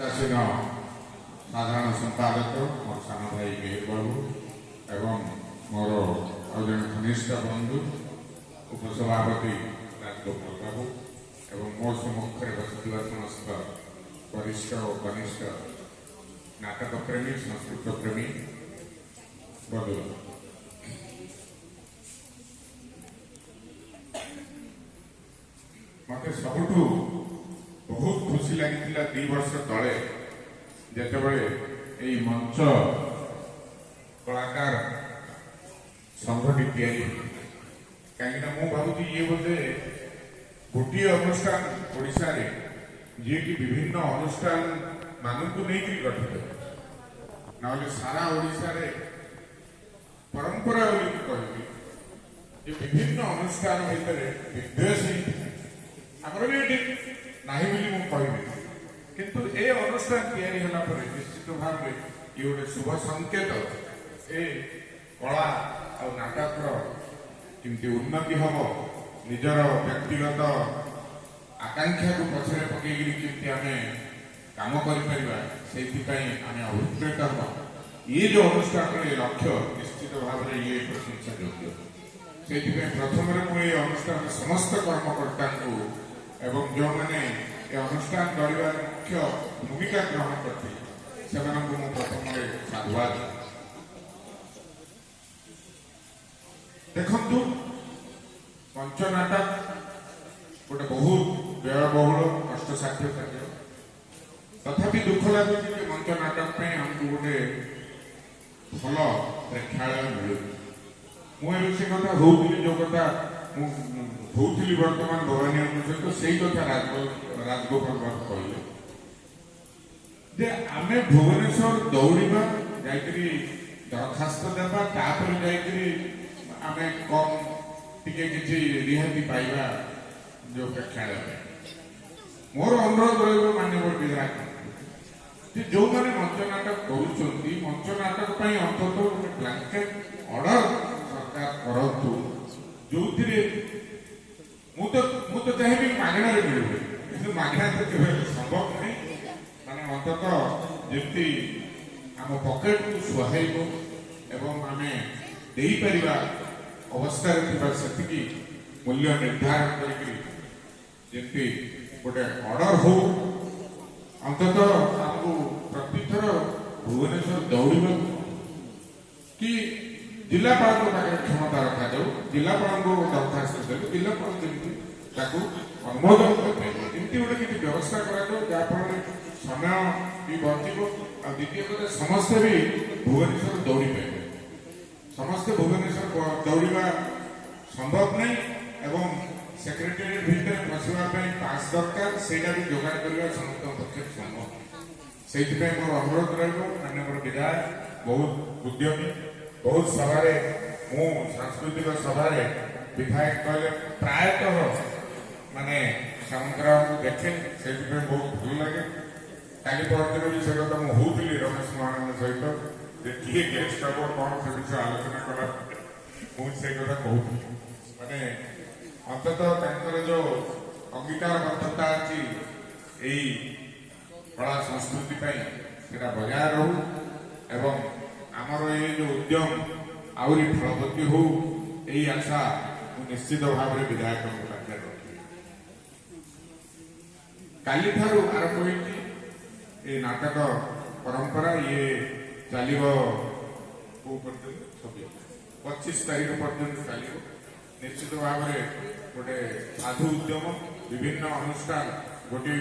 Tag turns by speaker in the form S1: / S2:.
S1: साधारण संपादक मोर सान भाई मेहर बाबू एवं मोर जन घनिष्ठ बंधु उपसभापति राजगोपाल बाबू एवं मो सम्मुख बसुवा समस्त वरिष्ठ और कनिष्ठ नाटक प्रेमी संस्कृत प्रेमी बंधु मत सबुठ बहुत खुशी लगी 2 वर्ष तले जितेबले यही मंच कलाकार संघटी कहीं भावुँ ये बोधे गोटे अनुष्ठान ओडिशा रे जी कि विभिन्न अनुष्ठान मानक नहीं गठित ना सारा ओडिशा रे परंपरा कहि विभिन्न अनुष्ठान भितर विद्वेष आमर भी ये ना कहबी किंतु ए अनुष्ठान या निश्चित भाव में ये गोटे शुभ संकेत ए कला और नाटक किमती उन्नति हम निजर व्यक्तिगत आकांक्षा को पछरे पकईकि किमती आम काम कर अभिप्रेत हम ये जो अनुष्ठान लक्ष्य निश्चित भाव में ये प्रशंसा योग्य से प्रथम मुझे अनुष्ठान समस्त कर्मकर्ता एवं जो मैंने अनुष्ठान कर मुख्य भूमिका ग्रहण करते से प्रथम साधुवाद देखु मंच नाटक गोटे बहुत व्ययबहुल कष्टसाध्य कार्य तथापि दुख लगुच कि मंच नाटक आमको गोटे भल प्रेक्षालय मिलू मुझे से कथा होती जो कथा होती बर्तमान भवानी सहित से कथा राजगोपाल बाबू कहले जे आम भुवनेश्वर दौड़ा जाकरी दरखास्त देवा आम कम टिके किसी रिहाती पाइबा जो प्रेक्षालय मोर अनुरोध रनवर विधायक जो मैंने मंच नाटक कर मंच नाटक अंततः गोटे ब्लांकेट ऑर्डर सरकार करूँ जो मुझे चाहिए मागणार मिलू मागणार तो केवल संभव नहीं माने अंततः जमी आम पकेट को सुहाइब एवं आम दे पार अवस्था से मूल्य निर्धारण करके गोटे ऑर्डर हो अंततः आपको प्रतिथर भुवनेश्वर दौड़ा कि जिलापाल क्षमता रखा जाऊ जिलापाल को दरखास्त देते जिलापाल अनुमोदन करते गोटे किसी व्यवस्था कराफल समय भी बचब और द्वितीय कथा समस्ते भी भुवनेश्वर दौड़ी पाए समस्ते भुवनेश्वर दौड़ा संभव नहीं एवं सेक्रेटेरिएट भितर पशिवाई पास दरकार से भी जोगाड़ करने समस्त पक्ष संभव से मोर अनुरोध रहा विधायक बहुत उद्यमी बहुत सभा मु सांस्कृतिक सभा विधायक कहले प्रायतः माने सामंतराव देखे से बहुत भल लगे काली परदिन भी से कथा मुझे रमेश महाराज सहित किए गेस्ट हम कौन से विषय आलोचना कला मुझे कथा कहूँ माने अंततः जो अंगीकारबद्धता अच्छी यही कला संस्कृति से बजाय रहू एवं आमर ये जो उद्यम आहरी फलवती हो यही आशा निश्चित भाव में विधायक पाखे रखी काली ठारू आरंभ हो नाटक परंपरा ये चलो 25 तारीख पर्यटन चलो निश्चित भाव में गोटे साधु उद्यम विभिन्न अनुष्ठान गोटे